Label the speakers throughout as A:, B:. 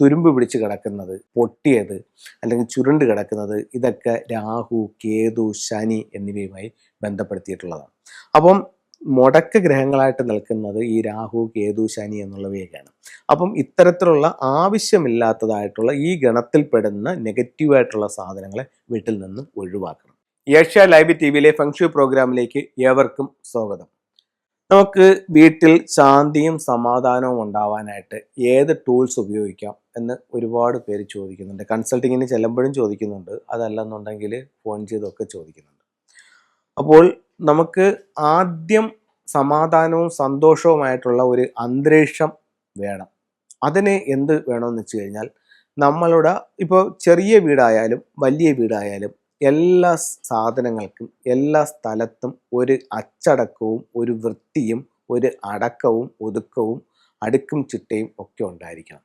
A: തുരുമ്പ് പിടിച്ച് കിടക്കുന്നത്, പൊട്ടിയത് അല്ലെങ്കിൽ ചുരുണ്ട് കിടക്കുന്നത് ഇതൊക്കെ രാഹു, കേതു, ശനി എന്നിവയുമായി ബന്ധപ്പെടുത്തിയിട്ടുള്ളതാണ്. അപ്പം മുടക്ക് ഗ്രഹങ്ങളായിട്ട് നിൽക്കുന്നത് ഈ രാഹു, കേതു, ശനി എന്നുള്ളവയൊക്കെയാണ്. അപ്പം ഇത്തരത്തിലുള്ള ആവശ്യമില്ലാത്തതായിട്ടുള്ള ഈ ഗണത്തിൽപ്പെടുന്ന നെഗറ്റീവായിട്ടുള്ള സാധനങ്ങളെ വീട്ടിൽ നിന്ന് ഒഴിവാക്കണം. ഏഷ്യ ലൈവ് ടിവിയിലെ ഫെങ്ഷു പ്രോഗ്രാമിലേക്ക് ഏവർക്കും സ്വാഗതം. നമുക്ക് വീട്ടിൽ ശാന്തിയും സമാധാനവും ഉണ്ടാവാനായിട്ട് ഏത് ടൂൾസ് ഉപയോഗിക്കാം എന്ന് ഒരുപാട് പേര് ചോദിക്കുന്നുണ്ട്. കൺസൾട്ടിങ്ങിന് ചെല്ലുമ്പോഴും ചോദിക്കുന്നുണ്ട്, അതല്ലെന്നുണ്ടെങ്കിൽ ഫോൺ ചെയ്തൊക്കെ ചോദിക്കുന്നുണ്ട്. അപ്പോൾ നമുക്ക് ആദ്യം സമാധാനവും സന്തോഷവുമായിട്ടുള്ള ഒരു അന്തരീക്ഷം വേണം. അതിന് എന്ത് വേണമെന്ന് വെച്ച് കഴിഞ്ഞാൽ, നമ്മളുടെ ഇപ്പോൾ ചെറിയ വീടായാലും വലിയ വീടായാലും എല്ലാ സാധനങ്ങൾക്കും എല്ലാ സ്ഥലത്തും ഒരു അച്ചടക്കവും ഒരു വൃത്തിയും ഒരു അടക്കവും ഒതുക്കവും അടുക്കും ചിട്ടയും ഒക്കെ ഉണ്ടായിരിക്കണം.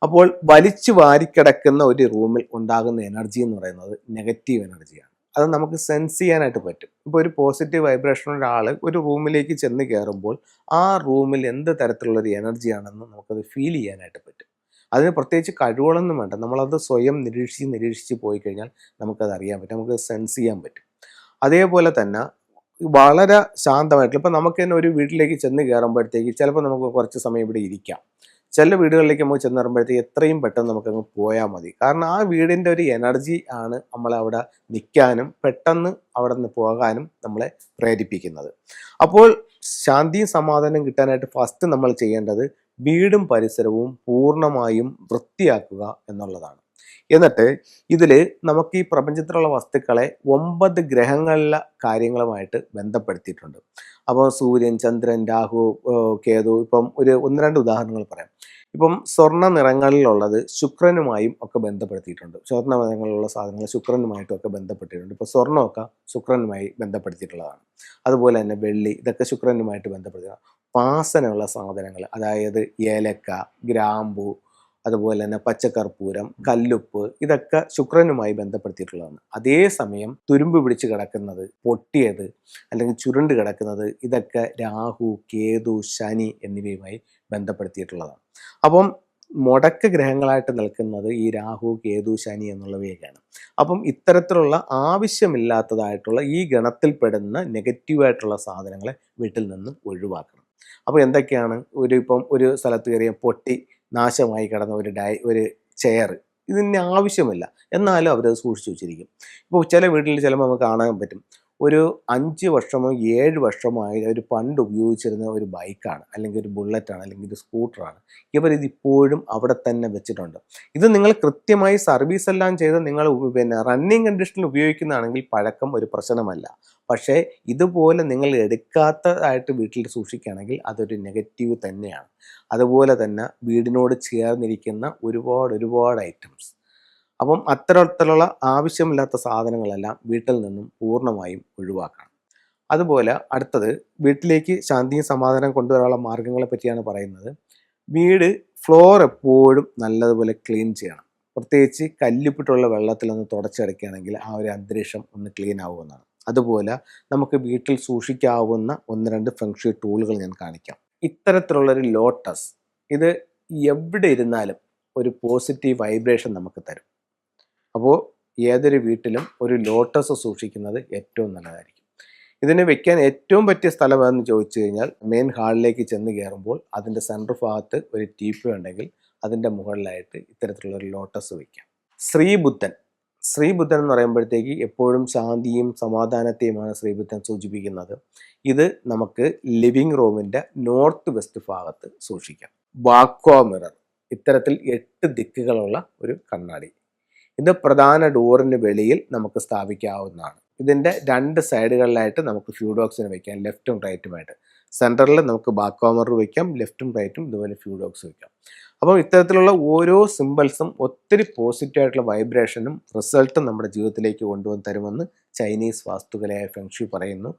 A: അപ്പോൾ വലിച്ചു വാരിക്കിടക്കുന്ന ഒരു റൂമിൽ ഉണ്ടാകുന്ന എനർജി എന്ന് പറയുന്നത് നെഗറ്റീവ് എനർജിയാണ്. അത് നമുക്ക് സെൻസ് ചെയ്യാനായിട്ട് പറ്റും. ഇപ്പോൾ ഒരു പോസിറ്റീവ് വൈബ്രേഷൻ ഒരാൾ ഒരു റൂമിലേക്ക് ചെന്ന് കയറുമ്പോൾ ആ റൂമിൽ എന്ത് തരത്തിലുള്ളൊരു എനർജിയാണെന്ന് നമുക്കത് ഫീൽ ചെയ്യാനായിട്ട് പറ്റും. അതിന് പ്രത്യേകിച്ച് കഴിവുകളൊന്നും വേണ്ട, നമ്മളത് സ്വയം നിരീക്ഷിച്ച് പോയി കഴിഞ്ഞാൽ നമുക്കത് അറിയാൻ പറ്റും, നമുക്ക് സെൻസ് ചെയ്യാൻ പറ്റും. അതേപോലെ തന്നെ വളരെ ശാന്തമായിട്ടുള്ള, ഇപ്പം നമുക്ക് തന്നെ ഒരു വീട്ടിലേക്ക് ചെന്ന് കയറുമ്പോഴത്തേക്ക് ചിലപ്പോൾ നമുക്ക് കുറച്ച് സമയം ഇവിടെ ഇരിക്കാം. ചില വീടുകളിലേക്ക് നമുക്ക് ചെന്ന് കയറുമ്പോഴത്തേക്ക് എത്രയും പെട്ടെന്ന് നമുക്കങ്ങ് പോയാൽ മതി. കാരണം ആ വീടിൻ്റെ ഒരു എനർജി ആണ് നമ്മളവിടെ നിൽക്കാനും പെട്ടെന്ന് അവിടെ നിന്ന് പോകാനും നമ്മളെ പ്രേരിപ്പിക്കുന്നത്. അപ്പോൾ ശാന്തിയും സമാധാനം കിട്ടാനായിട്ട് ഫസ്റ്റ് നമ്മൾ ചെയ്യേണ്ടത് വീടും പരിസരവും പൂർണ്ണമായും വൃത്തിയാക്കുക എന്നുള്ളതാണ്. എന്നിട്ട് ഇതിൽ നമുക്ക് ഈ പ്രപഞ്ചത്തിലുള്ള വസ്തുക്കളെ 9 ഗ്രഹങ്ങളിലെ കാര്യങ്ങളുമായിട്ട് ബന്ധപ്പെടുത്തിയിട്ടുണ്ട്. അപ്പോൾ സൂര്യൻ, ചന്ദ്രൻ, രാഹു, കേതു, ഇപ്പം ഒരു 1-2 ഉദാഹരണങ്ങൾ പറയാം. ഇപ്പം സ്വർണ്ണ നിറങ്ങളിലുള്ളത് ശുക്രനുമായും ഒക്കെ ബന്ധപ്പെടുത്തിയിട്ടുണ്ട്. സ്വർണ്ണ നിറങ്ങളിലുള്ള സാധനങ്ങൾ ശുക്രനുമായിട്ടും ഒക്കെ ബന്ധപ്പെട്ടിട്ടുണ്ട്. ഇപ്പോൾ സ്വർണ്ണമൊക്കെ ശുക്രനുമായി ബന്ധപ്പെടുത്തിയിട്ടുള്ളതാണ്. അതുപോലെ തന്നെ വെള്ളി, ഇതൊക്കെ ശുക്രനുമായിട്ട് ബന്ധപ്പെടുത്തിയാണ്. വാസനയുള്ള സാധനങ്ങൾ, അതായത് ഏലക്ക, ഗ്രാമ്പു, അതുപോലെ തന്നെ പച്ചക്കർപ്പൂരം, കല്ലുപ്പ്, ഇതൊക്കെ ശുക്രനുമായി ബന്ധപ്പെടുത്തിയിട്ടുള്ളതാണ്. അതേസമയം തുരുമ്പ് പിടിച്ച് കിടക്കുന്നത്, പൊട്ടിയത് അല്ലെങ്കിൽ ചുരുണ്ട് കിടക്കുന്നത് ഇതൊക്കെ രാഹു, കേതു, ശനി എന്നിവയുമായി ബന്ധപ്പെടുത്തിയിട്ടുള്ളതാണ്. അപ്പം മുടക്ക് ഗ്രഹങ്ങളായിട്ട് നിൽക്കുന്നത് ഈ രാഹു, കേതു, ശനി എന്നുള്ളവയൊക്കെയാണ്. അപ്പം ഇത്തരത്തിലുള്ള ആവശ്യമില്ലാത്തതായിട്ടുള്ള ഈ ഗണത്തിൽപ്പെടുന്ന നെഗറ്റീവായിട്ടുള്ള സാധനങ്ങളെ വീട്ടിൽ നിന്ന് ഒഴിവാക്കണം. അപ്പോൾ എന്തൊക്കെയാണ്? ഇപ്പം ഒരു സ്ഥലത്ത് കയറിയ പൊട്ടി നാശമായി കിടന്ന ഒരു ചെയർ, ഇതിന് ആവശ്യമില്ല, എന്നാലും അവരത് സൂക്ഷിച്ചു വെച്ചിരിക്കും. ഇപ്പോൾ ചില വീട്ടിൽ ചിലപ്പോൾ നമുക്ക് കാണാൻ പറ്റും, ഒരു 5 വർഷമോ 7 വർഷമോ ആയി അവർ പണ്ട് ഉപയോഗിച്ചിരുന്ന ഒരു ബൈക്കാണ്, അല്ലെങ്കിൽ ഒരു ബുള്ളറ്റാണ്, അല്ലെങ്കിൽ ഒരു സ്കൂട്ടറാണ്. ഇവരിതിപ്പോഴും അവിടെ തന്നെ വെച്ചിട്ടുണ്ട്. ഇത് നിങ്ങൾ കൃത്യമായി സർവീസ് എല്ലാം ചെയ്ത് നിങ്ങൾ റണ്ണിങ് കണ്ടീഷനിൽ ഉപയോഗിക്കുന്നതാണെങ്കിൽ പഴക്കം ഒരു പ്രശ്നമല്ല. പക്ഷേ ഇതുപോലെ നിങ്ങൾ എടുക്കാത്തതായിട്ട് വീട്ടിൽ സൂക്ഷിക്കുകയാണെങ്കിൽ അതൊരു നെഗറ്റീവ് തന്നെയാണ്. അതുപോലെ തന്നെ വീടിനോട് ചേർന്നിരിക്കുന്ന ഒരുപാട് ഐറ്റംസ്, അപ്പം അത്തരത്തിലുള്ള ആവശ്യമില്ലാത്ത സാധനങ്ങളെല്ലാം വീട്ടിൽ നിന്നും പൂർണ്ണമായും ഒഴിവാക്കണം. അതുപോലെ അടുത്തത്, വീട്ടിലേക്ക് ശാന്തിയും സമാധാനം കൊണ്ടുവരാനുള്ള മാർഗങ്ങളെ പറ്റിയാണ് പറയുന്നത്. വീട് ഫ്ലോർ എപ്പോഴും നല്ലതുപോലെ ക്ലീൻ ചെയ്യണം. പ്രത്യേകിച്ച് കല്ലുപ്പിട്ടുള്ള വെള്ളത്തിലൊന്ന് തുടച്ചെടുക്കുകയാണെങ്കിൽ ആ ഒരു അന്തരീക്ഷം ഒന്ന് ക്ലീൻ ആവുമെന്നാണ്. അതുപോലെ നമുക്ക് വീട്ടിൽ സൂക്ഷിക്കാവുന്ന 1-2 ഫെങ്ഷു ടൂളുകൾ ഞാൻ കാണിക്കാം. ഇത്തരത്തിലുള്ളൊരു ലോട്ടസ്, ഇത് എവിടെ ഇരുന്നാലും ഒരു പോസിറ്റീവ് വൈബ്രേഷൻ നമുക്ക് തരും. അപ്പോൾ ഏതൊരു വീട്ടിലും ഒരു ലോട്ടസ് സൂക്ഷിക്കുന്നത് ഏറ്റവും നല്ലതായിരിക്കും. ഇതിന് വെക്കാൻ ഏറ്റവും പറ്റിയ സ്ഥലം ഏതെന്ന് ചോദിച്ചു കഴിഞ്ഞാൽ, മെയിൻ ഹാളിലേക്ക് ചെന്ന് കയറുമ്പോൾ അതിൻ്റെ സെൻറ്റർ ഭാഗത്ത് ഒരു ടീപ്പ് ഉണ്ടെങ്കിൽ അതിൻ്റെ മുകളിലായിട്ട് ഇത്തരത്തിലുള്ള ഒരു ലോട്ടസ് വയ്ക്കാം. ശ്രീബുദ്ധൻ എന്ന് പറയുമ്പോഴത്തേക്ക് എപ്പോഴും ശാന്തിയും സമാധാനത്തെയുമാണ് ശ്രീബുദ്ധൻ സൂചിപ്പിക്കുന്നത്. ഇത് നമുക്ക് ലിവിങ് റൂമിൻ്റെ നോർത്ത് വെസ്റ്റ് ഭാഗത്ത് സൂക്ഷിക്കാം. വാക്വ മിറർ, ഇത്തരത്തിൽ 8 ദിക്കുകളുള്ള ഒരു കണ്ണാടി, ഇത് പ്രധാന ഡോറിന് വെളിയിൽ നമുക്ക് സ്ഥാപിക്കാവുന്നതാണ്. ഇതിൻ്റെ 2 സൈഡുകളിലായിട്ട് നമുക്ക് ഫ്യൂഡോക്സിന് വയ്ക്കാം, ലെഫ്റ്റും റൈറ്റുമായിട്ട്. സെൻറ്ററിൽ നമുക്ക് വാക്വ മിറർ വയ്ക്കാം, ലെഫ്റ്റും റൈറ്റും ഇതുപോലെ ഫ്യൂഡോക്സ് വയ്ക്കാം. അപ്പോൾ ഇത്തരത്തിലുള്ള ഓരോ സിമ്പിൾസും ഒത്തിരി പോസിറ്റീവായിട്ടുള്ള വൈബ്രേഷനും റിസൾട്ടും നമ്മുടെ ജീവിതത്തിലേക്ക് കൊണ്ടുവന്ന് തരുമെന്ന് ചൈനീസ് വാസ്തുകലയായ ഫെങ്ഷു പറയുന്നു.